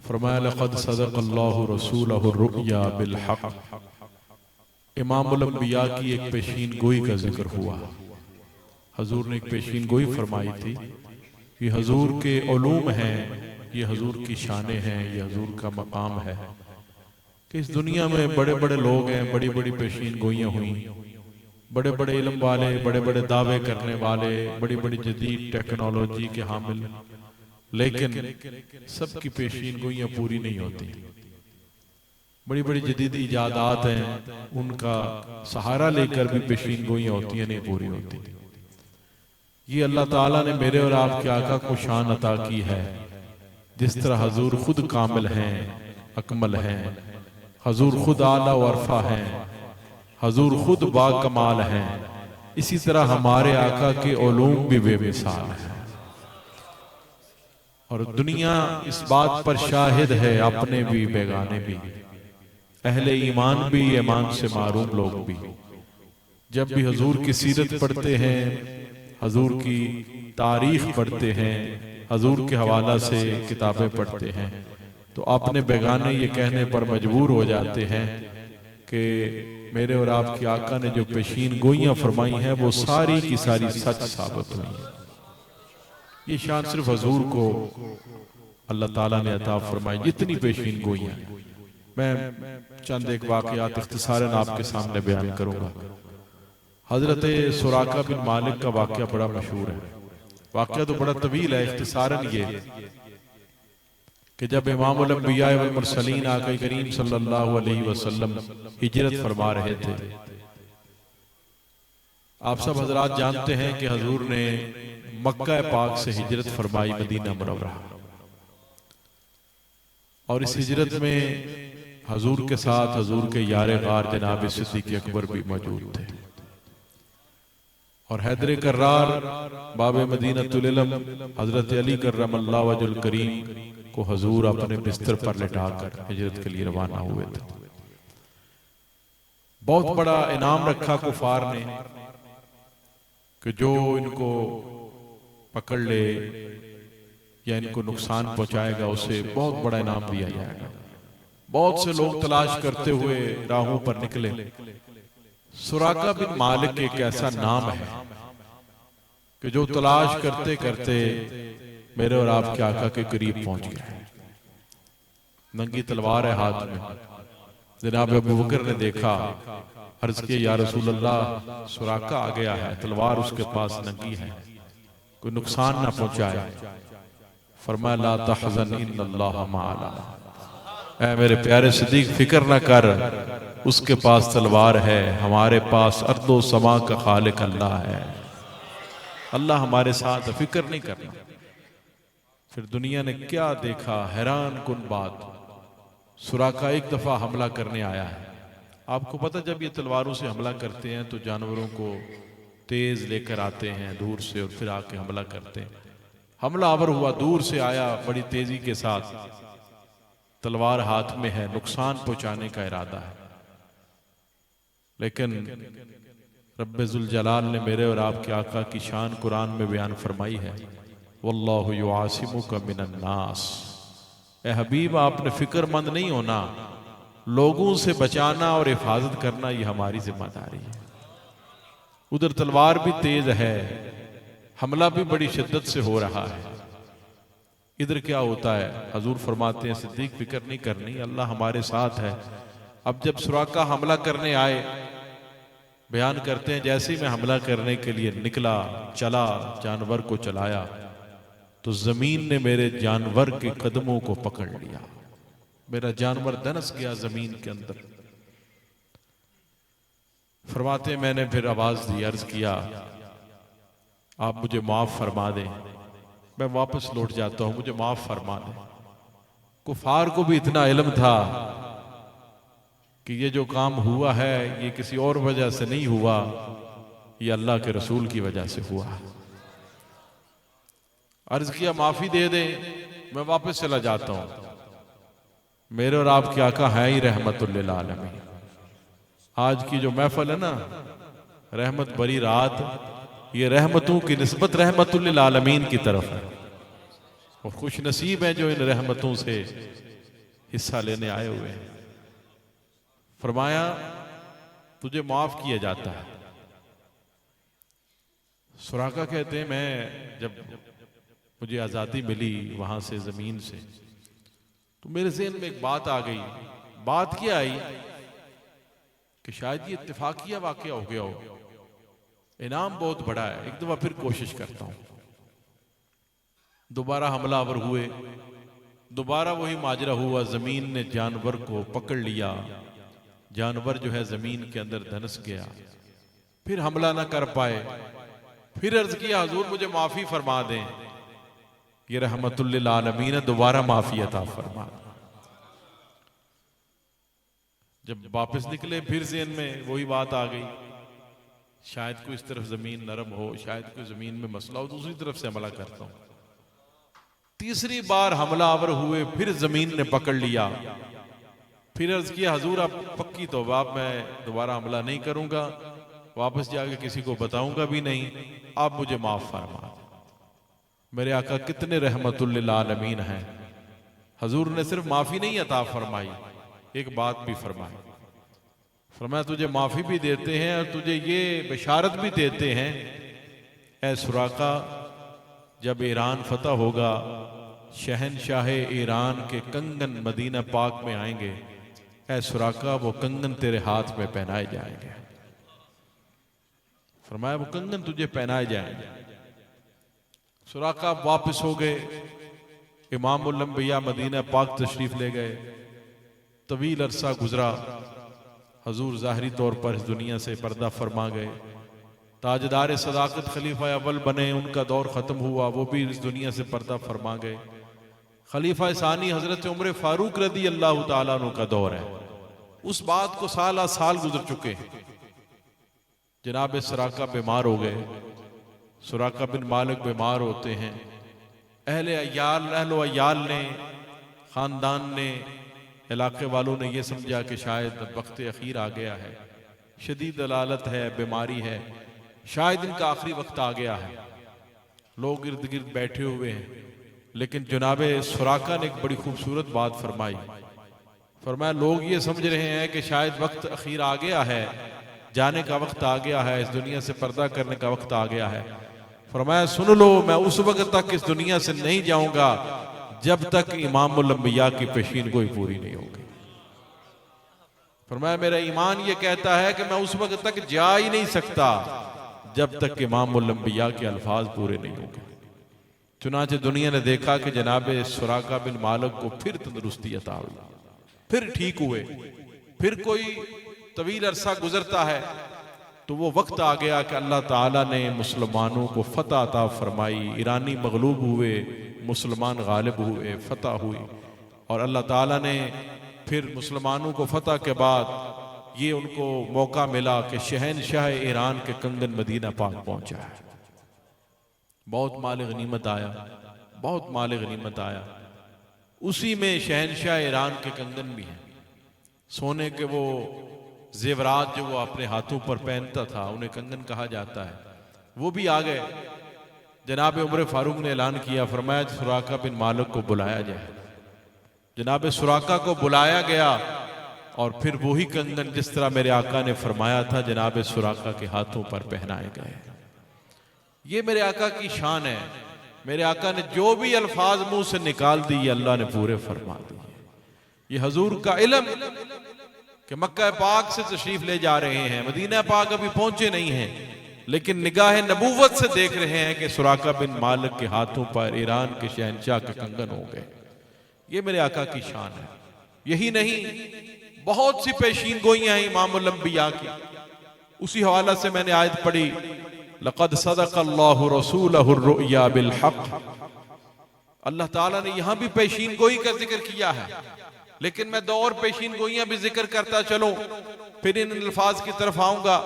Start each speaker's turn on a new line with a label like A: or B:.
A: फरमाया लक़द सदक़ल्लाहु रसूलहु रुया बिलहक़। इमामुल अंबिया की एक पेशीन गोई का जिक्र हुआ। हजूर ने एक पेशीन गोई फरमाई थी कि हजूर के उलूम हैं, ये हजूर की शानें हैं, ये हजूर का मकाम है कि इस दुनिया में बड़े बड़े लोग हैं, बड़ी बड़ी पेशीन गोइयाँ हुई, बड़े बड़े इल्म वाले, बड़े बड़े दावे करने वाले, बड़ी बड़ी जदीद टेक्नोलॉजी के हामिल, लेकिन सबकी पेशीन गोइयाँ पूरी नहीं होती। बड़ी बड़ी जदीद इजादात हैं, उनका सहारा लेकर भी पेशीन गोइयाँ होती हैं, नहीं पूरी होती। ये अल्लाह ताला ने मेरे और आपके आका को शान अता की है। जिस तरह हजूर खुद कामिल हैं, अकमल हैं, हजूर खुद आला वरफा हैं, हजूर खुद बाकमाल हैं, इसी तरह हमारे आका के उलूम भी बेमिसाल हैं। और दुनिया इस बात पर शाहिद है, अपने भी बेगाने भी, अहले ईमान भी, ईमान से मारूम लोग भी। जब भी हजूर की सीरत पढ़ते हैं, हजूर की तारीख पढ़ते हैं, हजूर के हवाला से किताबें पढ़ते हैं, तो अपने बेगाने ये कहने पर मजबूर हो जाते हैं कि मेरे और आपके आका ने जो पेशीन गोइयां फरमाई हैं वो सारी की सारी सच साबित हुई हैं। ये शान सिर्फ हजूर को अल्लाह ताला ने अता फरमाई, जितनी पेशीन गोइयां। मैं चंद एक वाकयात इख्तिसारन आपके सामने बयान करूंगा। हजरत सुराका बिन मालिक का वाकया बड़ा मशहूर है। वाकया तो बड़ा तवील है, इख्तिसारन ये कि जब इमामुल अंबिया वल मुरसलीन आका करीम सल्लल्लाहु अलैहि वसल्लम हिजरत फरमा रहे थे, आप सब हजरात जानते हैं कि हजूर ने मक्का पाक से हिजरत फरमाई मदीना मुनव्वरा, और इस हिजरत में हजूर के साथ हजूर के यारे गार जनाब सिद्दीक़ अकबर भी मौजूद थे, और हैदर कर्रार बाबे मदीनतुल इल्म हजरत अली कर्रमल्लाहु वजहुल करीम को हजूर अपने बिस्तर पर लिटाकर हिजरत के लिए रवाना हुए थे। बहुत बड़ा इनाम रखा कुफार ने कि जो इनको पकड़ ले या इनको नुकसान पहुंचाएगा उसे बहुत बड़ा इनाम दिया जाएगा। बहुत से लोग तलाश करते हुए राहों पर निकले। सुराका बिन मालिक एक ऐसा नाम है कि जो तलाश करते करते मेरे और आपके आका के करीब पहुंच गया। नंगी तलवार है हाथ में। जनाब अबू बकर ने देखा, अर्ज किया या रसूल अल्लाह, सुराका आ गया है, तलवार उसके पास नंगी है, कोई नुकसान ना पहुंचाए। फरमाया ला तहज़न इन्नल्लाह मअना, ऐ मेरे प्यारे सिद्दीक फिक्र ना कर, उसके पास तलवार है, हमारे पास अर्दो समा का खालिक अल्लाह है, अल्लाह हमारे साथ, फिक्र नहीं करना। फिर दुनिया ने क्या देखा, हैरान कुन बात, सुराका एक दफा हमला करने आया है। आपको पता जब ये तलवारों से हमला करते हैं तो जानवरों को तेज लेकर आते हैं दूर से और फिर आके हमला करते हैं। हमलावर हुआ, दूर से आया, बड़ी तेजी के साथ तलवार हाथ में है, नुकसान पहुंचाने का इरादा है। लेकिन रब्बे जुल जलाल ने मेरे और आपके आका की शान कुरान में बयान फरमाई है, वल्लाहु युआसिमुका मिनन नास। ए हबीब, आपने फिक्रमंद नहीं होना, लोगों से बचाना और हिफाजत करना ये हमारी जिम्मेदारी है। उधर तलवार भी तेज है, हमला भी बड़ी शिद्दत से हो रहा है। इधर क्या होता है, हजूर फरमाते हैं सिद्दीक फिक्र नहीं करनी, अल्लाह हमारे साथ है। अब जब सुराका हमला करने आए, बयान करते हैं जैसे ही मैं हमला करने के लिए निकला, चला, जानवर को चलाया, तो जमीन ने मेरे जानवर के कदमों को पकड़ लिया। मेरा जानवर दनस गया जमीन के अंदर। फरमाते मैंने फिर आवाज दी, अर्ज किया आप मुझे माफ फरमा दें, मैं वापस लौट जाता हूं, मुझे माफ फरमा दें। कुफार को भी इतना इल्म था कि ये जो काम हुआ है ये किसी और वजह से नहीं हुआ, ये अल्लाह के रसूल की वजह से हुआ। अर्ज किया माफी दे दे, मैं वापस चला जाता हूं। मेरे और आपके आका है ही रहमतुल लिल आलमीन। आज की जो महफिल है ना, रहमत भरी रात, ये रहमतों की निस्बत रहमतुल लिल आलमीन की तरफ है, और खुश नसीब है जो इन रहमतों से हिस्सा लेने आए हुए हैं। फरमाया तुझे माफ किया जाता है। सुराका कहते हैं मैं जब मुझे आज़ादी मिली वहां से, जमीन से, तो मेरे ज़हन में एक बात आ गई। बात क्या आई कि शायद ये इत्तेफाकिया वाकया हो गया हो, इनाम बहुत बड़ा है, एक दफा फिर कोशिश करता हूं। दोबारा हमलावर हुए, दोबारा वही माजरा हुआ, जमीन ने जानवर को पकड़ लिया, जानवर जो है जमीन के अंदर धंस गया, फिर हमला ना कर पाए। फिर अर्ज किया हुजूर मुझे माफी फरमा दें, ये रहमतुल लिल आलमीन, दोबारा माफी अता फरमा। जब वापस निकले फिर ज़हन में वही बात आ गई, शायद कोई इस तरफ जमीन नरम हो, शायद कोई जमीन में मसला हो, दूसरी तरफ से हमला करता हूं। तीसरी बार हमलावर हुए, फिर जमीन ने पकड़ लिया। फिर अर्ज किया हुजूर आप पक्की तौबा, मैं दोबारा हमला नहीं करूंगा, वापस जाके किसी को बताऊंगा भी नहीं, आप मुझे माफ फरमा। मेरे आका कितने रहमतुल लिल आलमीन हैं। हुजूर ने सिर्फ माफी नहीं अता फरमाई, एक बात भी फरमाई। फरमाया तुझे माफी भी देते हैं और तुझे ये बशारत भी देते हैं, ऐ सुराका जब ईरान फतह होगा, शहनशाह ईरान के कंगन मदीना पाक में आएंगे, ऐ सुराका वो कंगन तेरे हाथ में पहनाए जाएंगे। फरमाया वो कंगन तुझे पहनाए जाएंगे। सुराका वापस हो गए, इमामुल अंबिया मदीना पाक तशरीफ ले गए। तवील अरसा गुजरा, हजूर ज़ाहरी तौर पर इस दुनिया से पर्दा फरमा गए। ताजदार सदाकत खलीफा अव्वल बने, उनका दौर ख़त्म हुआ, वो भी इस दुनिया से पर्दा फरमा गए। खलीफा सानी हजरत उमर फारूक रदी अल्लाह ताला अन्हु का दौर है। उस बात को साल साल गुजर चुके हैं। जनाब सुराका बीमार हो गए। सुराका बिन मालिक बीमार होते हैं। अहले अयाल ने, ख़ानदान ने, इलाके वालों ने यह समझा कि शायद वक्त अखीर आ गया है, शदीद दलालत है, बीमारी है, शायद इनका आखिरी वक्त आ गया है। लोग इर्द गिर्द बैठे हुए हैं, लेकिन जनाब सुराका ने एक बड़ी खूबसूरत बात फरमाई। फरमाया लोग ये समझ रहे हैं कि शायद वक्त अखीर आ गया है, जाने का वक्त आ गया है, इस दुनिया से पर्दा करने का वक्त आ गया है। फरमाया सुन लो, मैं उस वक्त तक इस दुनिया से नहीं जाऊंगा जब तक इमामुल अंबिया की पेशीन कोई पूरी नहीं होगी। फरमाया मेरा ईमान ये कहता है कि मैं उस वक्त तक जा ही नहीं सकता जब तक इमामुल अंबिया के अल्फाज पूरे नहीं होंगे। चुनांचे दुनिया ने देखा कि जनाब सुराका बिन मालिक को फिर तंदुरुस्ती अता हुई, फिर ठीक हुए। फिर कोई तवील अरसा गुजरता है तो वो वक्त आ गया कि अल्लाह ताला ने मुसलमानों को फतह अता फरमाई। ईरानी मगलूब हुए, मुसलमान गालिब हुए, फतह हुई। और अल्लाह ताला ने फिर मुसलमानों को फतह के बाद ये उनको मौका मिला कि शहनशाह ईरान के कंगन मदीना पाक पहुंचा है। बहुत माल गनीमत आया, बहुत माल गनीमत आया। उसी में शहनशाह ईरान के कंगन भी हैं, सोने के वो जेवरात जो वो अपने हाथों पर पहनता था, उन्हें कंगन कहा जाता है, वो भी आ गए। जनाब उमर फारूक ने ऐलान किया, फरमाया सुराका बिन मालिक को बुलाया जाए। जनाब सुराका को बुलाया गया और फिर वही कंगन जिस तरह मेरे आका ने फरमाया था जनाब सुराका के हाथों पर पहनाए गए। ये मेरे आका की शान है। मेरे आका ने जो भी अल्फाज मुंह से निकाल दिए अल्लाह ने पूरे फरमा दिए। ये हजूर का इल्म कि मक्का पाक से तशरीफ ले जा रहे हैं, मदीना पाक अभी पहुंचे नहीं हैं, लेकिन निगाह नबूवत से देख रहे हैं कि सुराका बिन मालिक के हाथों पर ईरान के शहनशाह के कंगन हो गए। ये मेरे आका की शान है। यही नहीं, बहुत सी पेशीन गोइयां हैं इमामुल अंबिया की। उसी हवाला से मैंने आयत पढ़ी, लक़द सदक़ल्लाहु रसूलहु रुया बिल हक़। अल्लाह ताला ने यहां भी पेशीन गोई का जिक्र किया है, लेकिन मैं दो और पेशीन गोइयां भी जिक्र करता चलो, फिर इन अल्फाज की तरफ आऊंगा।